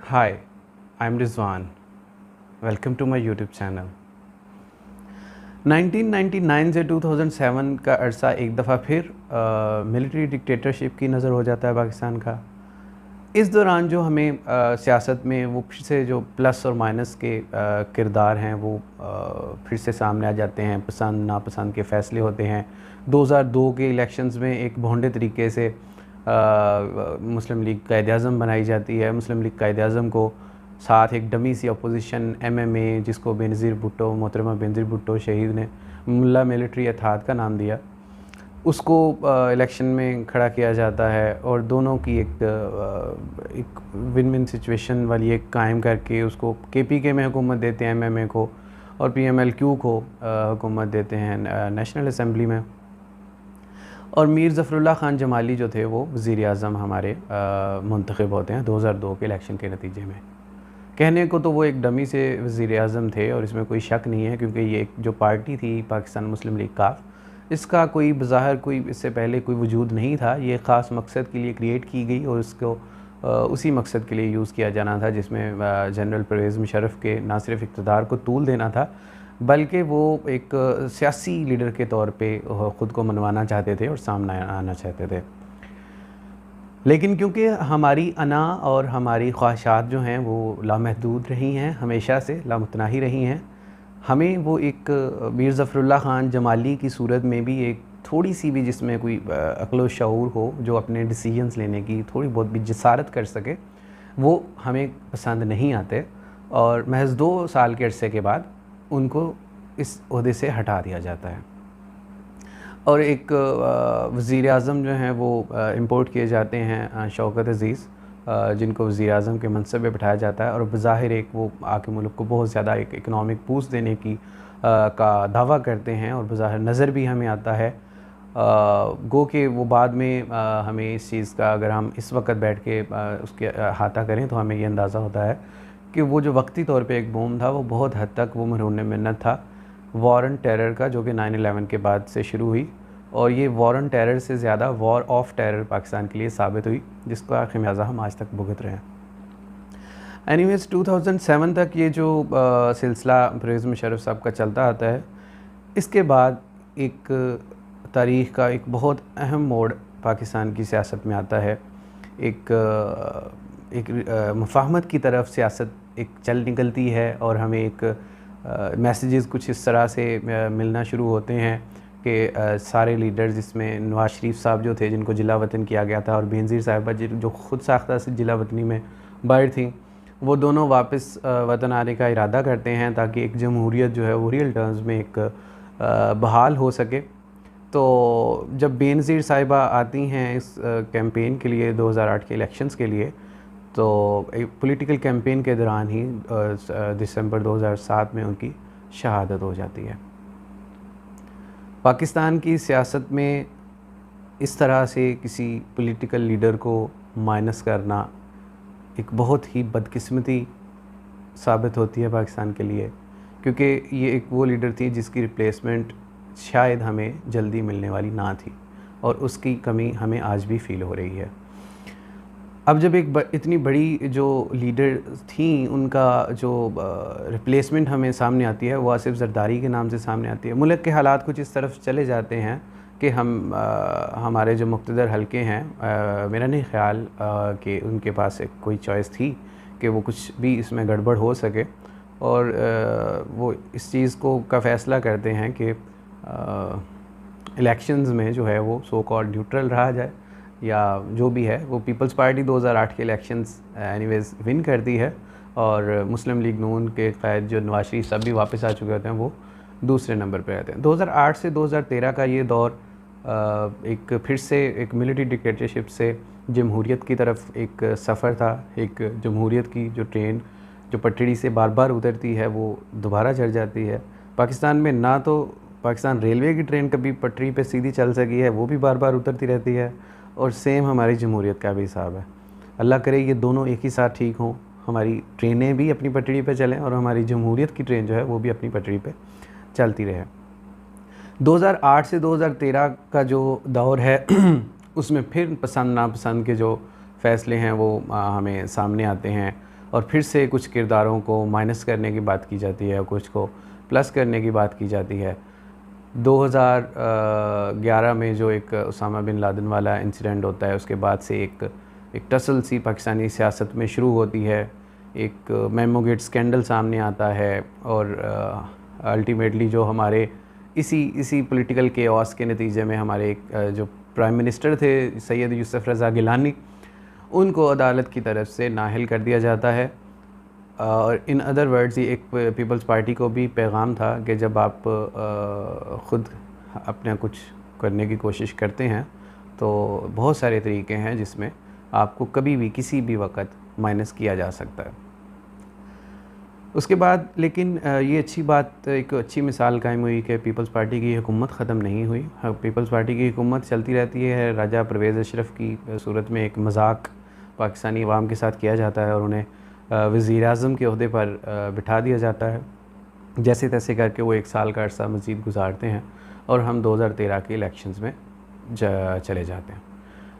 Hi, I'm Rizwan. Welcome to my YouTube channel. 1999 से 2007 का अरसा एक दफ़ा फिर मिलिट्री डिक्टेटरशिप की नज़र हो जाता है पाकिस्तान का। इस दौरान जो हमें सियासत में वो फिर से जो प्लस और माइनस के किरदार हैं वो फिर से सामने आ जाते हैं। पसंद नापसंद के फ़ैसले होते हैं। 2002 के इलेक्शंस में एक भोंडे तरीके से मुस्लिम लीग कायद-ए-आज़म बनाई जाती है। मुस्लिम लीग कायद-ए-आज़म को साथ एक डमी सी अपोजिशन एमएमए जिसको बेनज़ीर भुट्टो मोहतरमा बेनज़ीर भुट्टो शहीद ने मुल्ला मिलिट्री इत्तेहाद का नाम दिया, उसको इलेक्शन में खड़ा किया जाता है और दोनों की एक विन विन सिचुएशन वाली एक कायम करके उसको केपीके में हुकूमत देते हैं एमएमए को, और पीएमएलक्यू को हुकूमत देते हैं नेशनल असम्बली में। और मीर ज़फ़रुल्लाह ख़ान जमाली जो थे वो वज़ीर आज़म हमारे मुंतखब होते हैं 2002 के इलेक्शन के नतीजे में। कहने को तो वो एक डमी से वज़ीर आज़म थे और इसमें कोई शक नहीं है, क्योंकि ये एक जो पार्टी थी पाकिस्तान मुस्लिम लीग काफ, इसका कोई बज़ाहिर कोई इससे पहले कोई वजूद नहीं था। ये ख़ास मकसद के लिए क्रिएट की गई और इसको उसी मकसद के लिए यूज़ किया जाना था, जिसमें जनरल परवेज़ मुशर्रफ के ना सिर्फ इक़्तिदार को तूल देना था, बल्कि वो एक सियासी लीडर के तौर पे ख़ुद को मनवाना चाहते थे और सामने आना चाहते थे। लेकिन क्योंकि हमारी अना और हमारी ख्वाहिशात जो हैं वो लामहदूद रही हैं, हमेशा से लामुतनाही रही हैं, हमें वो एक मीर ज़फ़रुल्लाह ख़ान जमाली की सूरत में भी एक थोड़ी सी भी जिसमें कोई अक़्ल व शऊर हो, जो अपने डिसीजंस लेने की थोड़ी बहुत भी जसारत कर सके, वो हमें पसंद नहीं आते। और महज़ 2 साल के अरसे के बाद उनको इस ओहदे से हटा दिया जाता है और एक वज़ीर आज़म जो हैं वो इंपोर्ट किए जाते हैं शौकत अज़ीज़, जिनको वज़ीर आज़म के मनसब पे बिठाया जाता है और बज़ाहिर एक वो आके मुल्क को बहुत ज़्यादा एक इकनॉमिक बूस्ट देने की का दावा करते हैं और बज़ाहिर नज़र भी हमें आता है। गो कि वो बाद में हमें इस चीज़ का अगर हम इस वक्त बैठ के उसके अहाता करें तो हमें ये अंदाज़ा होता है कि वो जो वक्ती तौर पे एक बूम था वो बहुत हद तक वो मरहून मिन्नत था वॉर ऑन टेरर का, जो कि 9/11 के बाद से शुरू हुई, और ये वॉर ऑन टेरर से ज़्यादा वॉर ऑफ टेरर पाकिस्तान के लिए साबित हुई, जिसका ख़मियाज़ा हम आज तक भुगत रहे हैं। एनीवेज़ 2007 तक ये जो सिलसिला परवेज़ मुशर्रफ साहब का चलता आता है। इसके बाद एक तारीख़ का एक बहुत अहम मोड़ पाकिस्तान की सियासत में आता है। एक मुफ़ाहमत की तरफ सियासत एक चल निकलती है और हमें एक मैसेजेस कुछ इस तरह से मिलना शुरू होते हैं कि सारे लीडर्स, जिसमें नवाज़ शरीफ साहब जो थे जिनको जिला वतन किया गया था और बेनज़ीर साहिबा जो ख़ुद साख्ता से जिला वतनी में बाहर थी, वो दोनों वापस वतन आने का इरादा करते हैं ताकि एक जमहूरियत जो है वो रियल टर्म्स में एक बहाल हो सके। तो जब बेनज़ीर साहिबा आती हैं इस कैंपेन के लिए 2008 के इलेक्शंस के लिए, तो एक पॉलिटिकल कैंपेन के दौरान ही दिसंबर 2007 में उनकी शहादत हो जाती है। पाकिस्तान की सियासत में इस तरह से किसी पॉलिटिकल लीडर को माइनस करना एक बहुत ही बदकिस्मती साबित होती है पाकिस्तान के लिए, क्योंकि ये एक वो लीडर थी जिसकी रिप्लेसमेंट शायद हमें जल्दी मिलने वाली ना थी और उसकी कमी हमें आज भी फ़ील हो रही है। अब जब इतनी बड़ी जो लीडर थी उनका जो रिप्लेसमेंट हमें सामने आती है वो आसिफ ज़रदारी के नाम से सामने आती है। मुल्क के हालात कुछ इस तरफ चले जाते हैं कि हमारे जो मुक़्तदर हलके हैं, मेरा नहीं ख़्याल कि उनके पास एक कोई चॉइस थी कि वो कुछ भी इसमें गड़बड़ हो सके, और वो इस चीज़ को का फ़ैसला करते हैं कि इलेक्शंस में जो है वो सो कॉल्ड न्यूट्रल रहा जाए, या जो भी है वो पीपल्स पार्टी 2008 के इलेक्शंस एनीवेज़ विन करती है और मुस्लिम लीग नून के क़ायद जो नवाज़ शरीफ साहब भी वापस आ चुके होते हैं वो दूसरे नंबर पे रहते हैं। 2008 से 2013 का ये दौर एक फिर से एक मिलिट्री डिक्टेटरशिप से जमहूरियत की तरफ एक सफ़र था। एक जमहूरियत की जो ट्रेन जो पटड़ी से बार बार उतरती है वो दोबारा चढ़ जाती है। पाकिस्तान में ना तो पाकिस्तान रेलवे की ट्रेन कभी पटरी पे सीधी चल सकी है, वो भी बार बार उतरती रहती है, और सेम हमारी जमहूरियत का भी हिसाब है। अल्लाह करे ये दोनों एक ही साथ ठीक हों, हमारी ट्रेनें भी अपनी पटड़ी पे चलें और हमारी जमहूरियत की ट्रेन जो है वो भी अपनी पटड़ी पे चलती रहे। 2008 से 2013 का जो दौर है उसमें फिर पसंद नापसंद के जो फ़ैसले हैं वो हमें सामने आते हैं और फिर से कुछ किरदारों को माइनस करने की बात की जाती है, कुछ को प्लस करने की बात की जाती है। 2011 में जो एक उसामा बिन लादेन वाला इंसिडेंट होता है, उसके बाद से एक टसल सी पाकिस्तानी सियासत में शुरू होती है। एक मेमो गेट स्कैंडल सामने आता है और अल्टीमेटली जो हमारे इसी पॉलिटिकल केओस के नतीजे में हमारे एक जो प्राइम मिनिस्टर थे सैयद यूसुफ रज़ा गिलानी, उनको अदालत की तरफ से नाअहल कर दिया जाता है। और इन अदर वर्ड्स ये एक पीपल्स पार्टी को भी पैगाम था कि जब आप ख़ुद अपना कुछ करने की कोशिश करते हैं तो बहुत सारे तरीके हैं जिसमें आपको कभी भी किसी भी वक्त माइनस किया जा सकता है। उसके बाद लेकिन ये अच्छी बात, एक अच्छी मिसाल कायम हुई कि पीपल्स पार्टी की हुकूमत ख़त्म नहीं हुई। पीपल्स पार्टी की हुकूमत चलती रहती है। राजा परवेज़ अशरफ की सूरत में एक मजाक पाकिस्तानी अवाम के साथ किया जाता है और उन्हें वज़ीर-ए-आज़म के ओहदे पर बिठा दिया जाता है। जैसे तैसे करके वो 1 साल का अरसा मज़ीद गुजारते हैं और हम 2013 के इलेक्शंस में चले जाते हैं।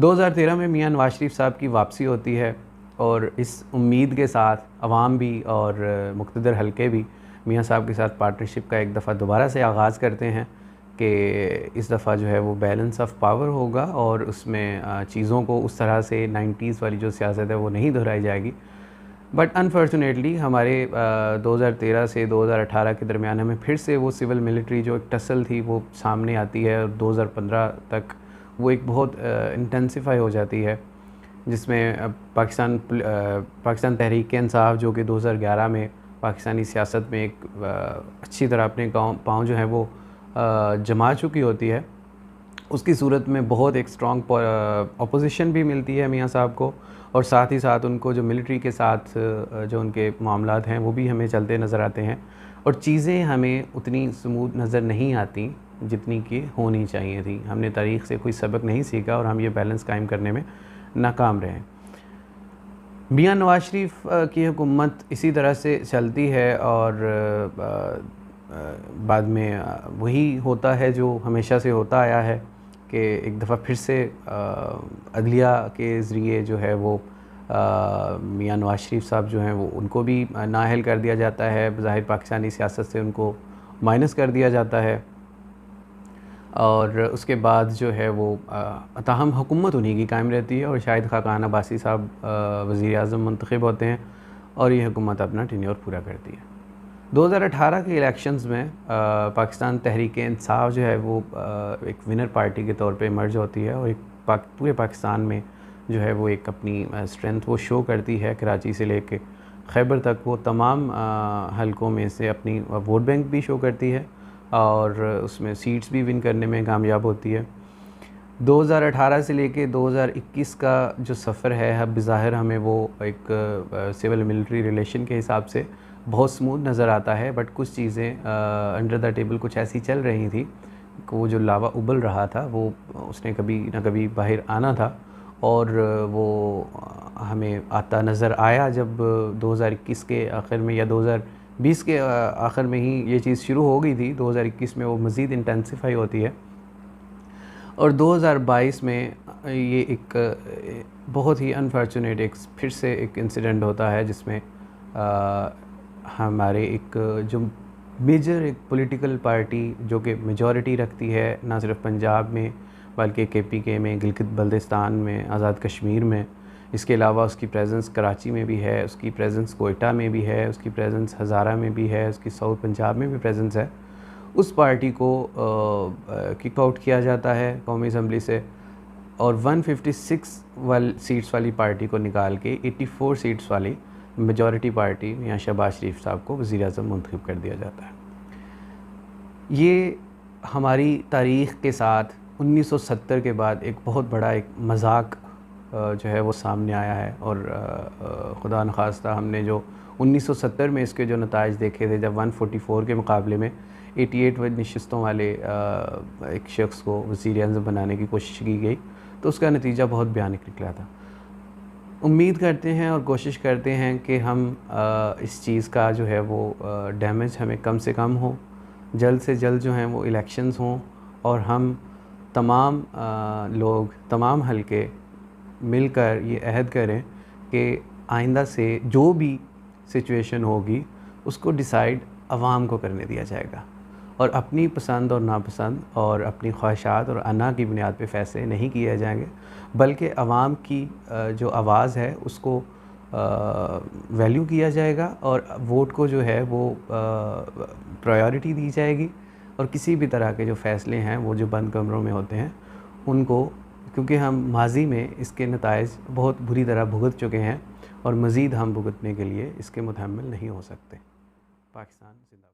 2013 में मियां नवाज शरीफ साहब की वापसी होती है और इस उम्मीद के साथ अवाम भी और मुक़्तदर हलके भी मियां साहब के साथ पार्टनरशिप का एक दफ़ा दोबारा से आगाज़ करते हैं कि इस दफ़ा जो है वो बैलेंस ऑफ पावर होगा और उसमें चीज़ों को उस तरह से 90s वाली जो सियासत है वो नहीं दोहराई जाएगी। बट अनफॉर्चुनेटली हमारे 2013 से 2018 के दरमियान हमें फिर से वो सिविल मिलिट्री जो एक टसल थी वो सामने आती है और 2015 तक वो एक बहुत इंटेंसिफाई हो जाती है, जिसमें पाकिस्तान तहरीक-ए-इंसाफ जो कि 2011 में पाकिस्तानी सियासत में एक अच्छी तरह अपने पाँव जो है वो जमा चुकी होती है। उसकी सूरत में बहुत एक स्ट्रॉन्ग अपोजिशन भी मिलती है मियां साहब को, और साथ ही साथ उनको जो मिलिट्री के साथ जो उनके मामलात हैं वो भी हमें चलते नज़र आते हैं और चीज़ें हमें उतनी स्मूथ नज़र नहीं आती जितनी कि होनी चाहिए थी। हमने तारीख़ से कोई सबक नहीं सीखा और हम ये बैलेंस कायम करने में नाकाम रहे। मियां नवाज शरीफ की हुकूमत इसी तरह से चलती है और बाद में वही होता है जो हमेशा से होता आया है कि एक दफ़ा फिर से अदलिया के ज़रिए जो है वो मियां नवाज शरीफ साहब जो हैं वो उनको भी नाअहल कर दिया जाता है। ज़ाहिर पाकिस्तानी सियासत से उनको माइनस कर दिया जाता है और उसके बाद जो है वो ताहम हुकूमत उन्हीं की कायम रहती है और शाहिद खाकान अब्बासी साहब वज़ीर-ए-आज़म मुंतखब होते हैं और ये हुकूमत अपना टेन्योर पूरा करती है। 2018 के इलेक्शंस में पाकिस्तान तहरीक-ए-इंसाफ जो है वो एक विनर पार्टी के तौर पे इमर्ज होती है और एक पूरे पाकिस्तान में जो है वो एक अपनी स्ट्रेंथ वो शो करती है। कराची से लेके खैबर तक वो तमाम हलकों में से अपनी वोट बैंक भी शो करती है और उसमें सीट्स भी विन करने में कामयाब होती है। 2018 से लेके 2021 का जो सफ़र है अब बिज़ाहिर हमें वो एक सिविल मिलिट्री रिलेशन के हिसाब से बहुत स्मूथ नज़र आता है, बट कुछ चीज़ें अंडर द टेबल कुछ ऐसी चल रही थी कि वो जो लावा उबल रहा था वो उसने कभी ना कभी बाहर आना था और वो हमें आता नज़र आया जब 2021 के आखिर में या 2020 के आखिर में ही ये चीज़ शुरू हो गई थी। 2021 में वो मज़ीद इंटेंसिफाई होती है और 2022 में ये एक बहुत ही अनफॉर्चुनेट एक फिर से एक इंसिडेंट होता है जिसमें हमारे एक जो मेजर एक पॉलिटिकल पार्टी जो कि मेजॉरिटी रखती है ना सिर्फ पंजाब में बल्कि KPK में, गिलगित बल्तिस्तान में, आज़ाद कश्मीर में, इसके अलावा उसकी प्रेजेंस कराची में भी है, उसकी प्रेजेंस कोयटा में भी है, उसकी प्रेजेंस हज़ारा में भी है, उसकी साउथ पंजाब में भी प्रेजेंस है। उस पार्टी को किक आउट किया जाता है कौमी असम्बली से और 156 सीट्स वाली पार्टी को निकाल के 84 सीट्स वाली मेजॉरिटी पार्टी मियां शहबाज शरीफ साहब को वज़ीर-ए-आज़म मुंतखब कर दिया जाता है। ये हमारी तारीख़ के साथ 1970 के बाद एक बहुत बड़ा एक मजाक जो है वो सामने आया है और खुदा न खास्ता हमने जो 1970 में इसके जो नताइज देखे थे जब 144 के मुकाबले में 88 नशिस्तों वाले एक शख्स को वज़ीर-ए-आज़म बनाने की कोशिश की गई तो उसका नतीजा बहुत भयानक निकला था। उम्मीद करते हैं और कोशिश करते हैं कि हम इस चीज़ का जो है वो डैमेज हमें कम से कम हो, जल्द से जल्द जो हैं वो इलेक्शंस हों और हम तमाम लोग तमाम हलके मिलकर ये अहद करें कि आइंदा से जो भी सिचुएशन होगी उसको डिसाइड अवाम को करने दिया जाएगा, और अपनी पसंद और नापसंद और अपनी ख्वाहिशात और अना की बुनियाद पे फ़ैसले नहीं किए जाएंगे, बल्कि अवाम की जो आवाज़ है उसको वैल्यू किया जाएगा, और वोट को जो है वो प्रायोरिटी दी जाएगी। और किसी भी तरह के जो फ़ैसले हैं वो जो बंद कमरों में होते हैं उनको, क्योंकि हम माजी में इसके नताइज बहुत बुरी तरह भुगत चुके हैं और मज़ीद हम भुगतने के लिए इसके मुतहम्मिल नहीं हो सकते। पाकिस्तान जिंदाबाद।